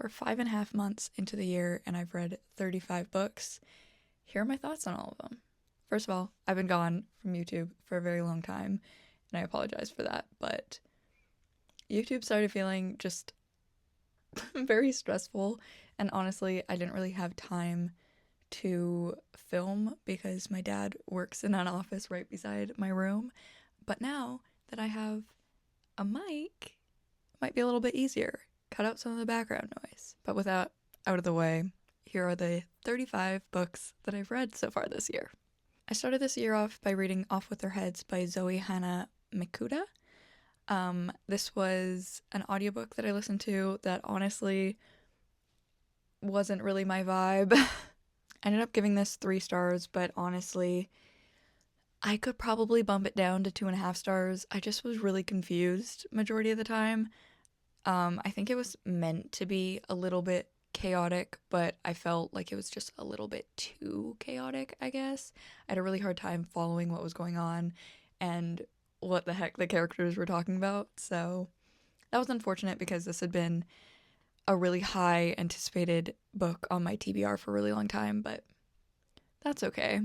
We're 5.5 months into the year and I've read 35 books. Here are my thoughts on all of them. First of all, I've been gone from YouTube for a very long time and I apologize for that, but YouTube started feeling just very stressful, and honestly, I didn't really have time to film because my dad works in an office right beside my room. But now that I have a mic, it might be a little bit easier. Cut out some of the background noise. But with that out of the way, here are the 35 books that I've read so far this year. I started this year off by reading Off With Their Heads by Zoe Hannah Mikuta. This was an audiobook that I listened to that honestly wasn't really my vibe. I ended up giving this 3 stars, but honestly, I could probably bump it down to 2.5 stars. I just was really confused majority of the time. I think it was meant to be a little bit chaotic, but I felt like it was just a little bit too chaotic, I guess. I had a really hard time following what was going on and what the heck the characters were talking about. So that was unfortunate because this had been a really high anticipated book on my TBR for a really long time, but that's okay.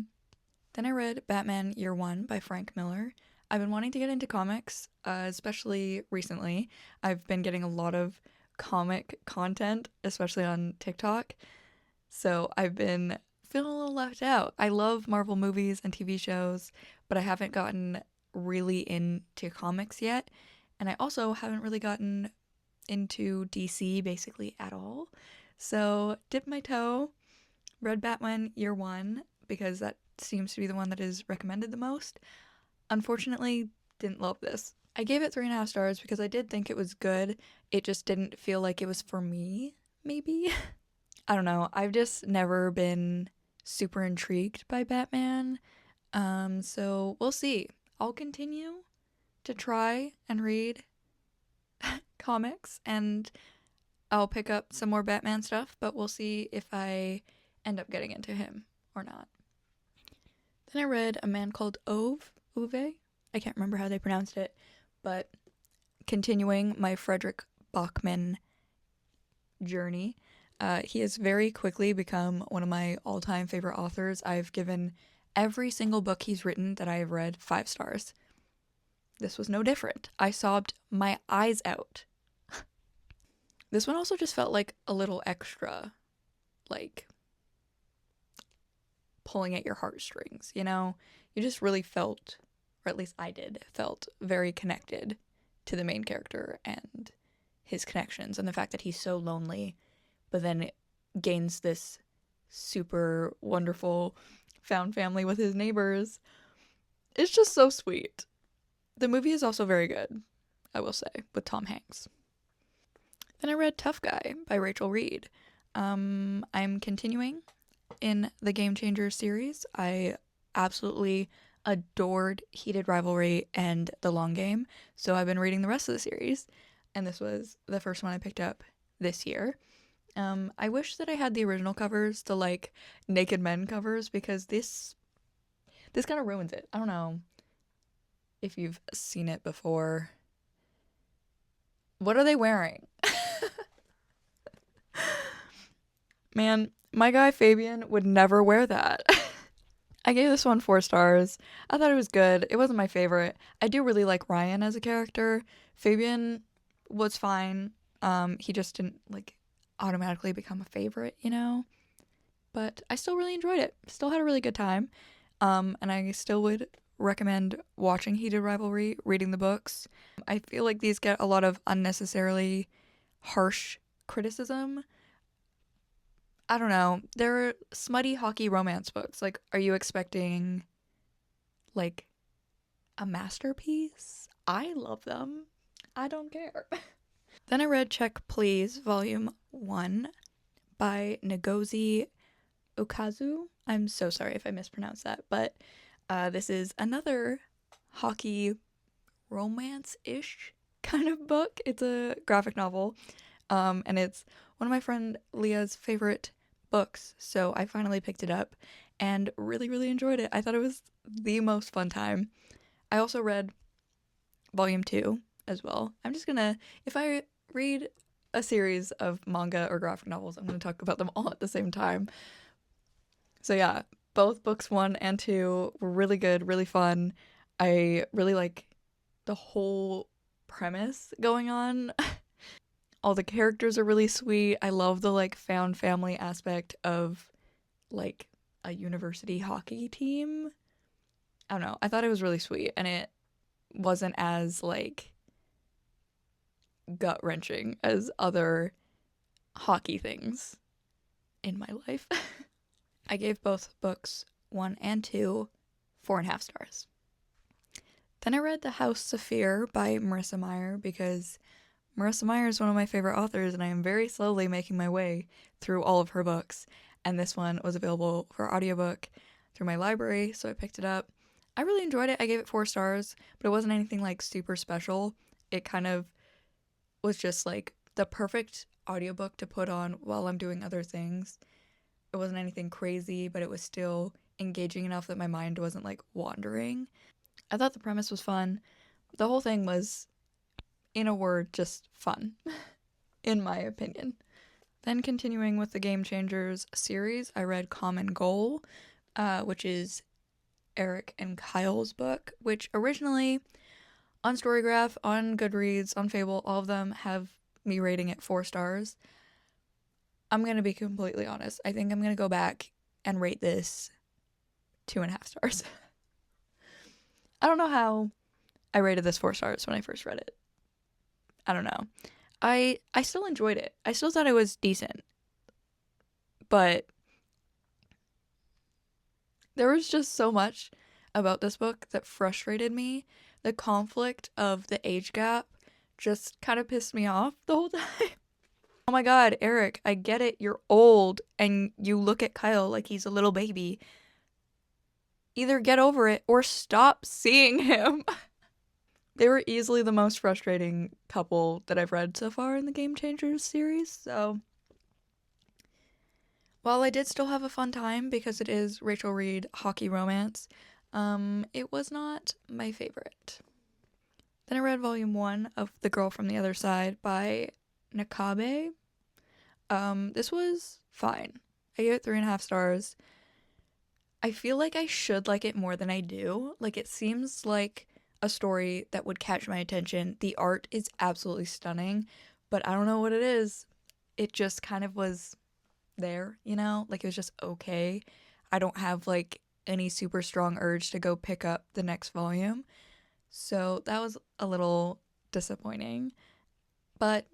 Then I read Batman Year One by Frank Miller. I've been wanting to get into comics, especially recently. I've been getting a lot of comic content, especially on TikTok. So I've been feeling a little left out. I love Marvel movies and TV shows, but I haven't gotten really into comics yet. And I also haven't really gotten into DC basically at all. So dipped my toe, read Batman Year One because that seems to be the one that is recommended the most. Unfortunately, didn't love this. I gave it 3.5 stars because I did think it was good. It just didn't feel like it was for me, maybe. I don't know. I've just never been super intrigued by Batman. So we'll see. I'll continue to try and read comics and I'll pick up some more Batman stuff, but we'll see if I end up getting into him or not. Then I read A Man Called Uwe. I can't remember how they pronounced it, but continuing my Frederick Bachman journey, he has very quickly become one of my all-time favorite authors. I've given every single book he's written that I have read 5 stars. This was no different. I sobbed my eyes out. This one also just felt like a little extra, like pulling at your heartstrings, you know? You just really felt, or at least I did, felt very connected to the main character and his connections and the fact that he's so lonely, but then gains this super wonderful found family with his neighbors. It's just so sweet. The movie is also very good, I will say, with Tom Hanks. Then I read Tough Guy by Rachel Reed. I'm continuing in the Game Changers series. I absolutely adored Heated Rivalry and The Long Game, so I've been reading the rest of the series, and this was the first one I picked up this year. I wish that I had the original covers, the like naked men covers, because this kind of ruins it. I don't know if you've seen it before. What are they wearing? Man, my guy Fabian would never wear that. I gave this one 4 stars. I thought it was good. It wasn't my favorite. I do really like Ryan as a character. Fabian was fine. He just didn't like automatically become a favorite, you know? But I still really enjoyed it. Still had a really good time. And I still would recommend watching Heated Rivalry, reading the books. I feel like these get a lot of unnecessarily harsh criticism. I don't know. They're smutty hockey romance books. Like, are you expecting, like, a masterpiece? I love them. I don't care. Then I read Check Please, Volume 1 by Ngozi Ukazu. I'm so sorry if I mispronounced that, but this is another hockey romance-ish kind of book. It's a graphic novel, and it's one of my friend Leah's favorite books, so I finally picked it up and really, really enjoyed it. I thought it was the most fun time. I also read Volume 2 as well. I'm just gonna, if I read a series of manga or graphic novels. I'm going to talk about them all at the same time. So yeah, both books 1 and 2 were really good, really fun. I really like the whole premise going on. All the characters are really sweet. I love the like found family aspect of like a university hockey team. I don't know. I thought it was really sweet, and it wasn't as like gut-wrenching as other hockey things in my life. I gave both books 1 and 2 4.5 stars. Then I read The House of Fear by Marissa Meyer because Marissa Meyer is one of my favorite authors, and I am very slowly making my way through all of her books. And this one was available for audiobook through my library, so I picked it up. I really enjoyed it. I gave it 4 stars, but it wasn't anything like super special. It kind of was just like the perfect audiobook to put on while I'm doing other things. It wasn't anything crazy, but it was still engaging enough that my mind wasn't like wandering. I thought the premise was fun. The whole thing was, in a word, just fun, in my opinion. Then continuing with the Game Changers series, I read Common Goal, which is Eric and Kyle's book, which originally on Storygraph, on Goodreads, on Fable, all of them have me rating it 4 stars. I'm going to be completely honest. I think I'm going to go back and rate this 2.5 stars. I don't know how I rated this 4 stars when I first read it. I don't know. I still enjoyed it. I still thought it was decent. But there was just so much about this book that frustrated me. The conflict of the age gap just kind of pissed me off the whole time. Oh my god, Eric, I get it. You're old and you look at Kyle like he's a little baby. Either get over it or stop seeing him. They were easily the most frustrating couple that I've read so far in the Game Changers series, so while I did still have a fun time because it is Rachel Reid hockey romance, it was not my favorite. Then I read volume 1 of The Girl from the Other Side by Nakabe. This was fine. I gave it 3.5 stars. I feel like I should like it more than I do. Like, it seems like a story that would catch my attention. The art is absolutely stunning, but I don't know what it is. It just kind of was there, you know? Like, it was just okay. I don't have, like, any super strong urge to go pick up the next volume. So that was a little disappointing, but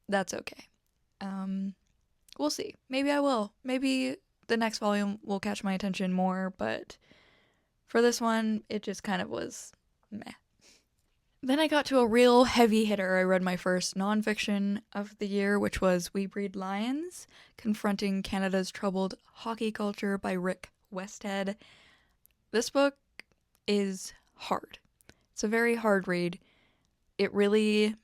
that's okay. We'll see. Maybe I will. Maybe the next volume will catch my attention more, but for this one, it just kind of was meh. Then I got to a real heavy hitter. I read my first nonfiction of the year, which was We Breed Lions, Confronting Canada's Troubled Hockey Culture by Rick Westhead. This book is hard. It's a very hard read. It really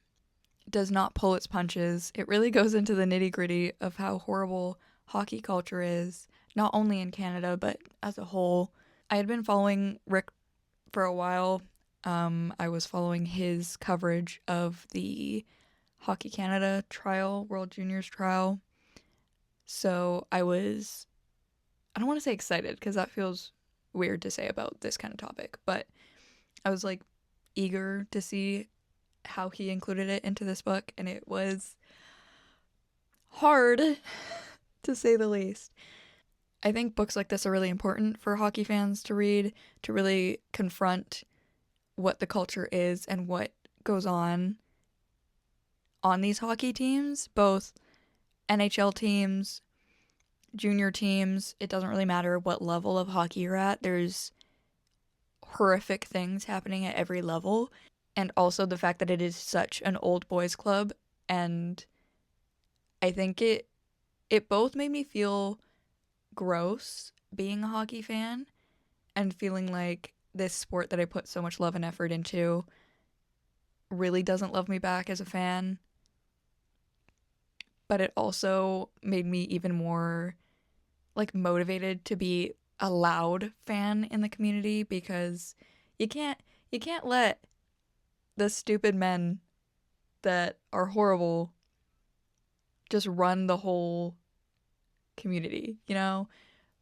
does not pull its punches. It really goes into the nitty-gritty of how horrible hockey culture is, not only in Canada, but as a whole. I had been following Rick for a while. I was following his coverage of the Hockey Canada trial, World Juniors trial. So I don't want to say excited because that feels weird to say about this kind of topic, but I was like eager to see how he included it into this book, and it was hard to say the least. I think books like this are really important for hockey fans to read, to really confront what the culture is and what goes on these hockey teams, both NHL teams, junior teams. It doesn't really matter what level of hockey you're at. There's horrific things happening at every level. And also the fact that it is such an old boys club. And I think it both made me feel gross being a hockey fan and feeling like this sport that I put so much love and effort into really doesn't love me back as a fan. But it also made me even more like motivated to be a loud fan in the community, because you can't let the stupid men that are horrible just run the whole community, you know,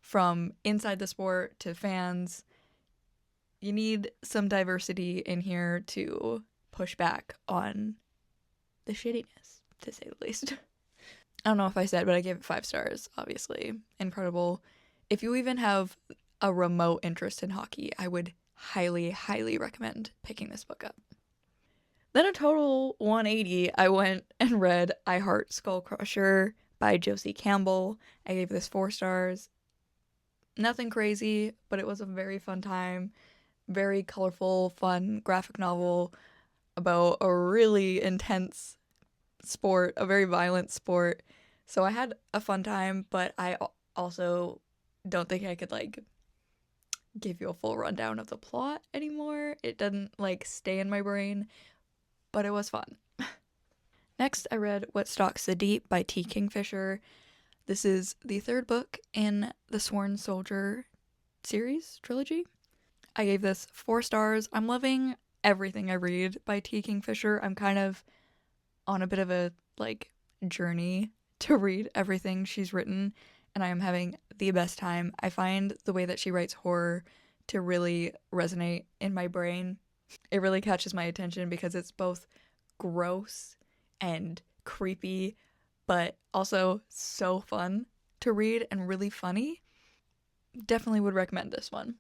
from inside the sport to fans. You need some diversity in here to push back on the shittiness, to say the least. I don't know if I said, but I gave it 5 stars, obviously. Incredible. If you even have a remote interest in hockey, I would highly, highly recommend picking this book up. Then a total 180, I went and read I Heart Skull Crusher by Josie Campbell. I gave this 4 stars. Nothing crazy, but it was a very fun time. Very colorful, fun graphic novel about a really intense sport, a very violent sport. So I had a fun time, but I also don't think I could like give you a full rundown of the plot anymore. It doesn't like stay in my brain, but it was fun. Next, I read What Stalks the Deep by T. Kingfisher. This is the 3rd book in the Sworn Soldier series trilogy. I gave this 4 stars. I'm loving everything I read by T. Kingfisher. I'm kind of on a bit of a like journey to read everything she's written, and I am having the best time. I find the way that she writes horror to really resonate in my brain. It really catches my attention because it's both gross and creepy, but also so fun to read and really funny. Definitely would recommend this one.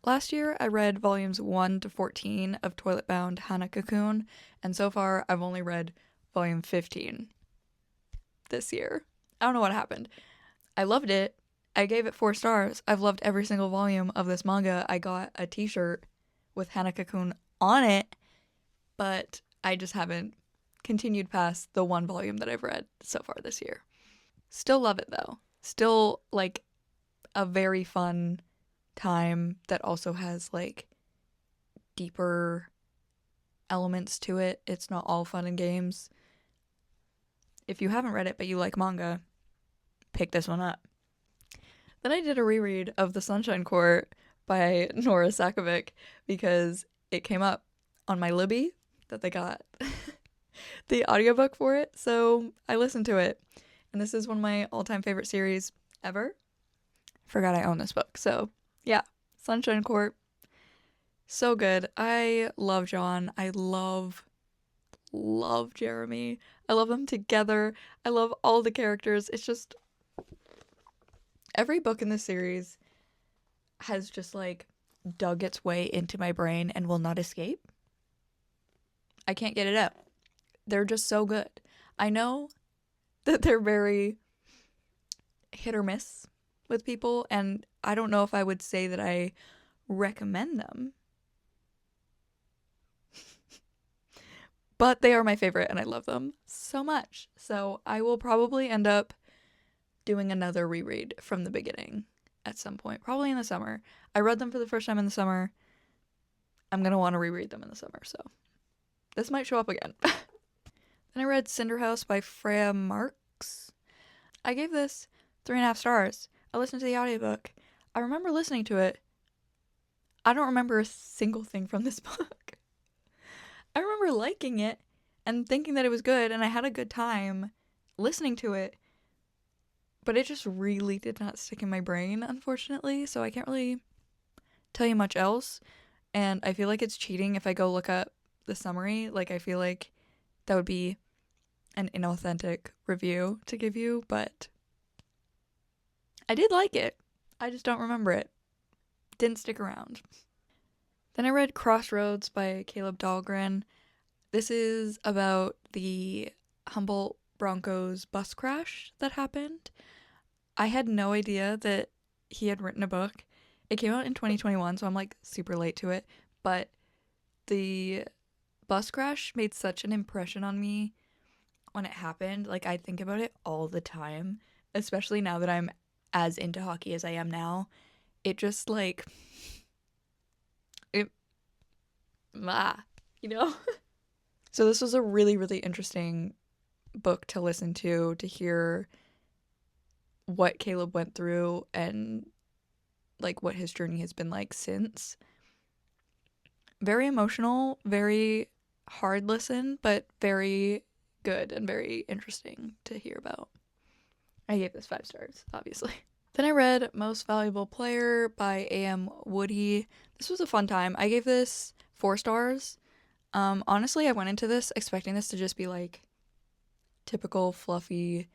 Last year, I read volumes 1 to 14 of Toilet Bound Hana Cocoon, and so far, I've only read volume 15 this year. I don't know what happened. I loved it. I gave it 4 stars. I've loved every single volume of this manga. I got a t-shirt with Hana Cocoon on it, but I just haven't continued past the 1 volume that I've read so far this year. Still love it, though. Still, like, a very fun time that also has like deeper elements to it. It's not all fun and games. If you haven't read it but you like manga, pick this one up. Then I did a reread of The Sunshine Court by Nora Sakovic because it came up on my Libby that they got the audiobook for it, so I listened to it. And this is one of my all-time favorite series ever. Forgot I own this book, so yeah, Sunshine Court. So good. I love John. I love Jeremy. I love them together. I love all the characters. It's just every book in this series has just like dug its way into my brain and will not escape. I can't get it out. They're just so good. I know that they're very hit or miss with people, and I don't know if I would say that I recommend them. But they are my favorite and I love them so much. So I will probably end up doing another reread from the beginning at some point, probably in the summer. I read them for the first time in the summer. I'm going to want to reread them in the summer, so this might show up again. Then I read Cinder House by Freya Marks. I gave this 3.5 stars. I listened to the audiobook. I remember listening to it. I don't remember a single thing from this book. I remember liking it and thinking that it was good, and I had a good time listening to it, but it just really did not stick in my brain, unfortunately, so I can't really tell you much else, and I feel like it's cheating if I go look up the summary. Like, I feel like that would be an inauthentic review to give you, but I did like it. I just don't remember it. Didn't stick around. Then I read Crossroads by Caleb Dahlgren. This is about the Humboldt Broncos bus crash that happened. I had no idea that he had written a book. It came out in 2021, so I'm like super late to it. But the bus crash made such an impression on me when it happened. Like, I think about it all the time, especially now that I'm as into hockey as I am now. It just like... you know? So this was a really, really interesting book to listen to hear what Caleb went through and like what his journey has been like since. Very emotional, very hard listen, but very good and very interesting to hear about. I gave this 5 stars, obviously. Then I read Most Valuable Player by A.M. Woody. This was a fun time. I gave this 4 stars. Honestly, I went into this expecting this to just be like typical fluffy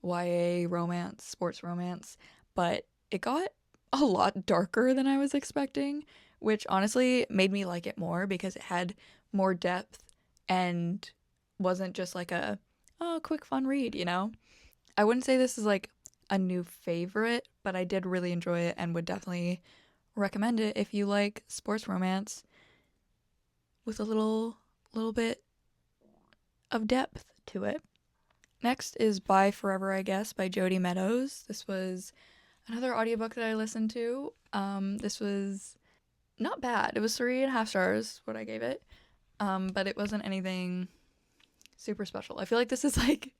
YA romance, sports romance, but it got a lot darker than I was expecting, which honestly made me like it more because it had more depth and wasn't just like a quick fun read, you know? I wouldn't say this is like a new favorite, but I did really enjoy it and would definitely recommend it if you like sports romance with a little bit of depth to it. Next is Bye Forever, I Guess by Jody Meadows. This was another audiobook that I listened to. This was not bad. It was 3.5 stars, what I gave it. But it wasn't anything super special. I feel like this is like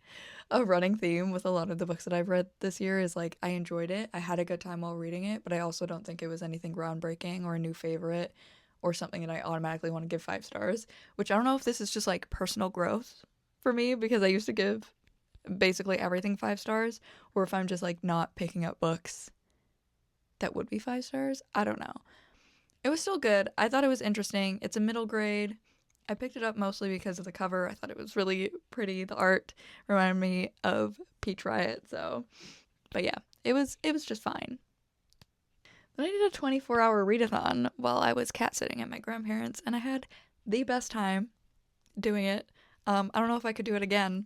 a running theme with a lot of the books that I've read this year is like I enjoyed it. I had a good time while reading it, but I also don't think it was anything groundbreaking or a new favorite or something that I automatically want to give 5 stars, which I don't know if this is just like personal growth for me because I used to give basically everything 5 stars, or if I'm just like not picking up books that would be 5 stars. I don't know. It was still good. I thought it was interesting. It's a middle grade. I picked it up mostly because of the cover. I thought it was really pretty. The art reminded me of Peach Riot, so but yeah, it was just fine. Then I did a 24-hour readathon while I was cat sitting at my grandparents', and I had the best time doing it. I don't know if I could do it again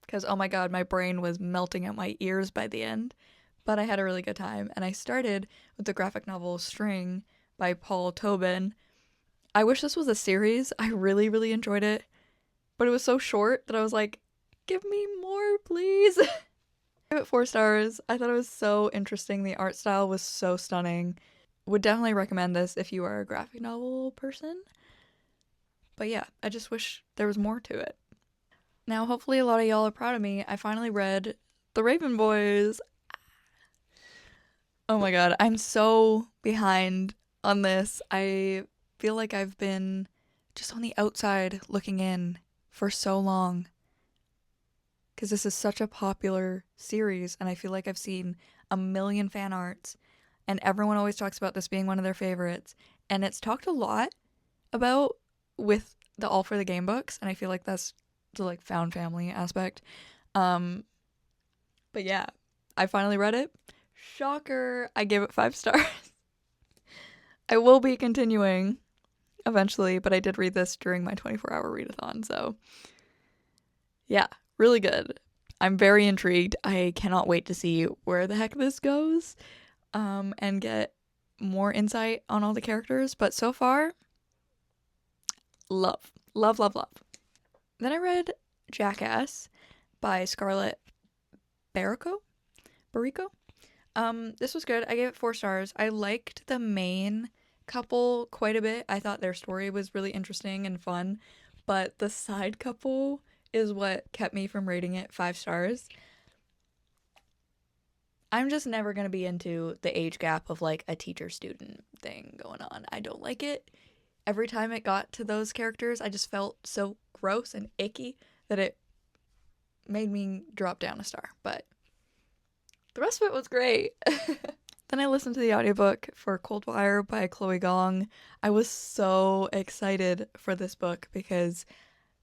because, oh my god, my brain was melting out my ears by the end, but I had a really good time, and I started with the graphic novel String by Paul Tobin. I wish this was a series. I really, really enjoyed it, but it was so short that I was like, give me more, please. I gave it 4 stars. I thought it was so interesting. The art style was so stunning. Would definitely recommend this if you are a graphic novel person. But yeah, I just wish there was more to it. Now, hopefully a lot of y'all are proud of me. I finally read The Raven Boys. Oh my god, I'm so behind on this. I feel like I've been just on the outside looking in for so long because this is such a popular series and I feel like I've seen a million fan arts and everyone always talks about this being one of their favorites, and it's talked a lot about with the All for the Game books, and I feel like that's the like found family aspect. But yeah, I finally read it. Shocker, I gave it 5 stars. I will be continuing eventually, but I did read this during my 24-hour readathon, so yeah, really good. I'm very intrigued. I cannot wait to see where the heck this goes, and get more insight on all the characters, but so far, love. Love, love, love. Then I read Jackass by Scarlett Barrico. This was good. I gave it 4 stars. I liked the main couple quite a bit. I thought their story was really interesting and fun, but the side couple is what kept me from rating it 5 stars. I'm just never going to be into the age gap of like a teacher-student thing going on. I don't like it. Every time it got to those characters, I just felt so gross and icky that it made me drop down a star, but the rest of it was great. Then I listened to the audiobook for Coldwire by Chloe Gong. I was so excited for this book because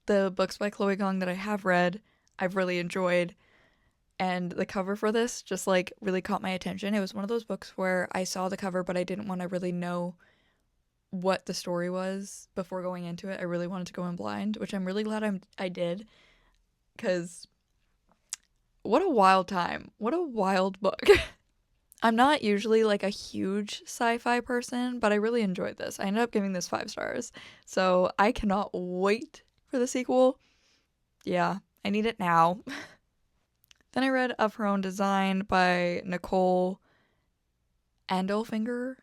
the books by Chloe Gong that I have read, I've really enjoyed. And the cover for this just like really caught my attention. It was one of those books where I saw the cover, but I didn't want to really know what the story was before going into it. I really wanted to go in blind, which I'm really glad I did, because what a wild time. What a wild book. I'm not usually like a huge sci-fi person, but I really enjoyed this. I ended up giving this 5 stars. So I cannot wait for the sequel. Yeah, I need it now. Then I read Of Her Own Design by Nicole Andelfinger.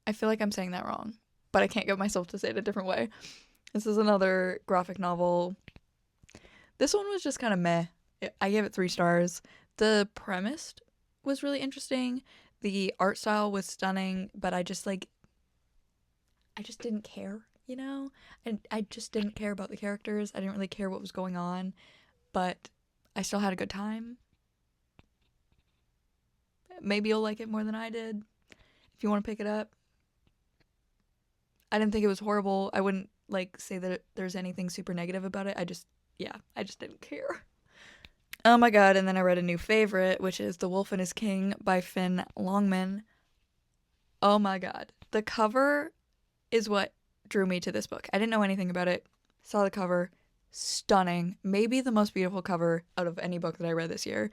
I feel like I'm saying that wrong, but I can't get myself to say it a different way. This is another graphic novel. This one was just kind of meh. I gave it 3 stars. The premise was really interesting. The art style was stunning, but I just didn't care, you know? And I just didn't care about the characters. I didn't really care what was going on, but I still had a good time. Maybe you'll like it more than I did if you want to pick it up. I didn't think it was horrible. I wouldn't like say that there's anything super negative about it. I just didn't care. Oh my god, and then I read a new favorite, which is The Wolf and His King by Finn Longman. Oh my god. The cover is what drew me to this book. I didn't know anything about it. Saw the cover. Stunning. Maybe the most beautiful cover out of any book that I read this year.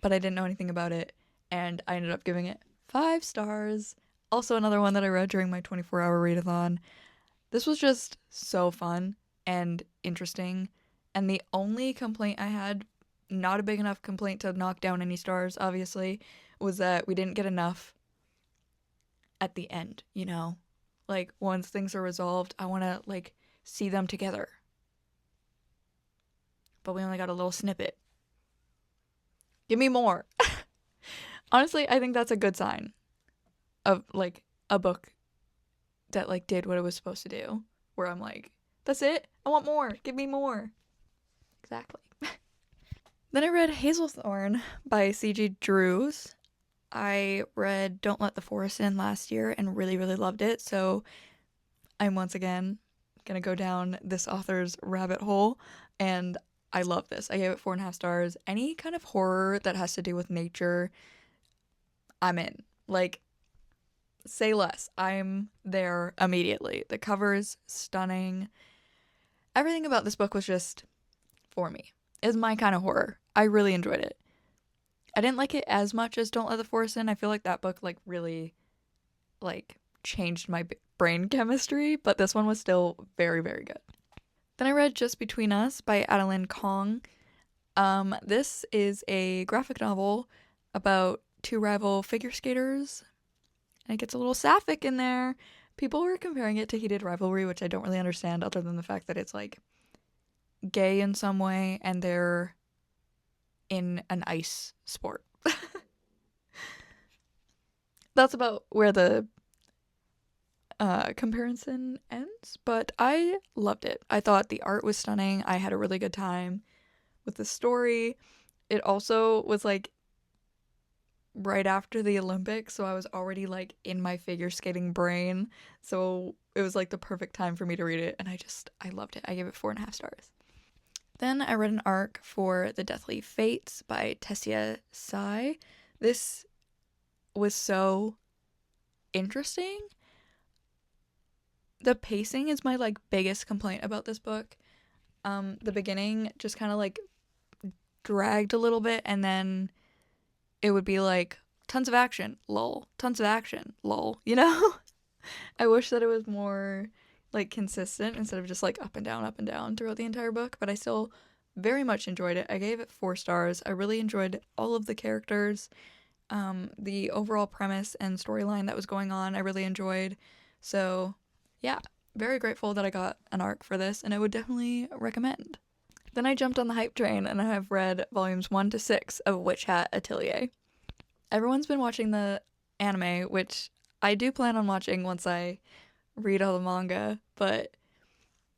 But I didn't know anything about it, and I ended up giving it 5 stars. Also another one that I read during my 24-hour readathon. This was just so fun and interesting. And the only complaint I had, not a big enough complaint to knock down any stars, obviously, was that we didn't get enough at the end, you know? Like, once things are resolved, I want to, like, see them together. But we only got a little snippet. Give me more. Honestly, I think that's a good sign of, like, a book that, like, did what it was supposed to do. Where I'm like, that's it? I want more. Give me more. Exactly. Then I read Hazelthorn by C.G. Drews. I read Don't Let the Forest In last year and really, really loved it. So I'm once again going to go down this author's rabbit hole. And I love this. I gave it 4.5 stars. Any kind of horror that has to do with nature, I'm in. Like, say less. I'm there immediately. The cover is stunning. Everything about this book was just for me. It's my kind of horror. I really enjoyed it. I didn't like it as much as Don't Let the Forest In. I feel like that book like really like changed my brain chemistry, but this one was still very, very good. Then I read Just Between Us by Adeline Kong. This is a graphic novel about 2 rival figure skaters, and it gets a little sapphic in there. People were comparing it to Heated Rivalry, which I don't really understand other than the fact that it's like gay in some way and they're in an ice sport. That's about where the comparison ends, but I loved it. I thought the art was stunning. I had a really good time with the story. It also was like right after the Olympics, so I was already like in my figure skating brain, so it was like the perfect time for me to read it, and I loved it. I gave it 4.5 stars. Then I read an arc for The Deathly Fates by Tessia Sai. This was so interesting. The pacing is my like biggest complaint about this book. The beginning just kind of like dragged a little bit, and then it would be like tons of action, lol, tons of action, lol, you know? I wish that it was more like consistent instead of just like up and down throughout the entire book, but I still very much enjoyed it. I gave it 4 stars. I really enjoyed all of the characters. The overall premise and storyline that was going on, I really enjoyed. So yeah, very grateful that I got an arc for this, and I would definitely recommend. Then I jumped on the hype train, and I have read volumes 1 to 6 of Witch Hat Atelier. Everyone's been watching the anime, which I do plan on watching once I read all the manga, but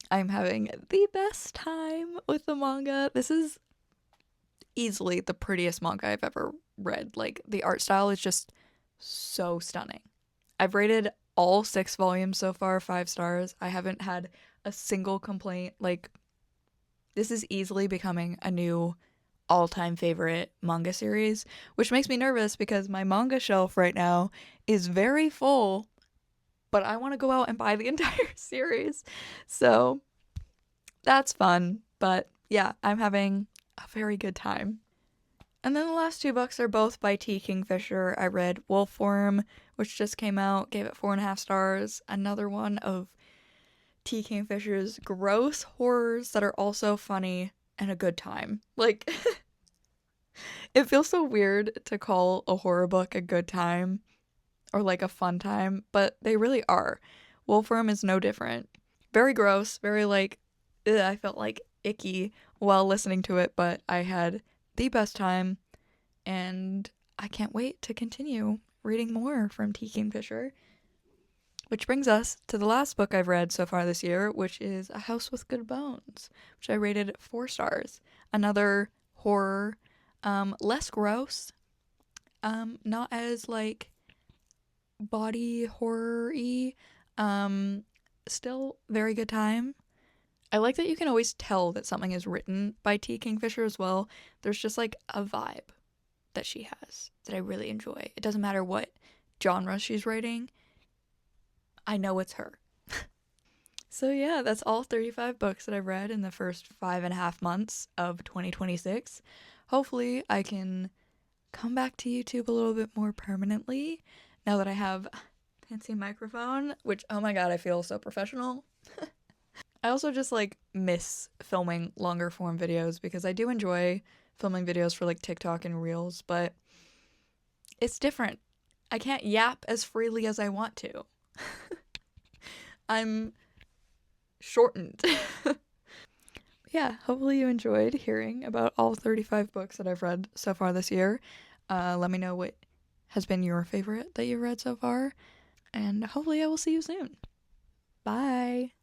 I'm having the best time with the manga. This is easily the prettiest manga I've ever read. Like, the art style is just so stunning. I've rated all 6 volumes so far 5 stars. I haven't had a single complaint. Like, this is easily becoming a new all-time favorite manga series, which makes me nervous because my manga shelf right now is very full, but I want to go out and buy the entire series. So that's fun. But yeah, I'm having a very good time. And then the last 2 books are both by T. Kingfisher. I read Wolfworm, which just came out, gave it 4.5 stars. Another one of T. Kingfisher's gross horrors that are also funny and a good time. Like, it feels so weird to call a horror book a good time or like a fun time, but they really are. Wolfworm is no different. Very gross, very like, ugh, I felt like icky while listening to it, but I had the best time, and I can't wait to continue reading more from T. Kingfisher. Which brings us to the last book I've read so far this year, which is A House with Good Bones, which I rated 4 stars. Another horror, less gross, not as like body horror-y, still very good time. I like that you can always tell that something is written by T. Kingfisher as well. There's just like a vibe that she has that I really enjoy. It doesn't matter what genre she's writing. I know it's her. So yeah, that's all 35 books that I've read in the first 5.5 months of 2026. Hopefully I can come back to YouTube a little bit more permanently now that I have a fancy microphone, which, oh my god, I feel so professional. I also just like miss filming longer form videos because I do enjoy filming videos for like TikTok and Reels, but it's different. I can't yap as freely as I want to. I'm shortened. Yeah, hopefully you enjoyed hearing about all 35 books that I've read so far this year. Let me know what has been your favorite that you've read so far, and hopefully I will see you soon. Bye!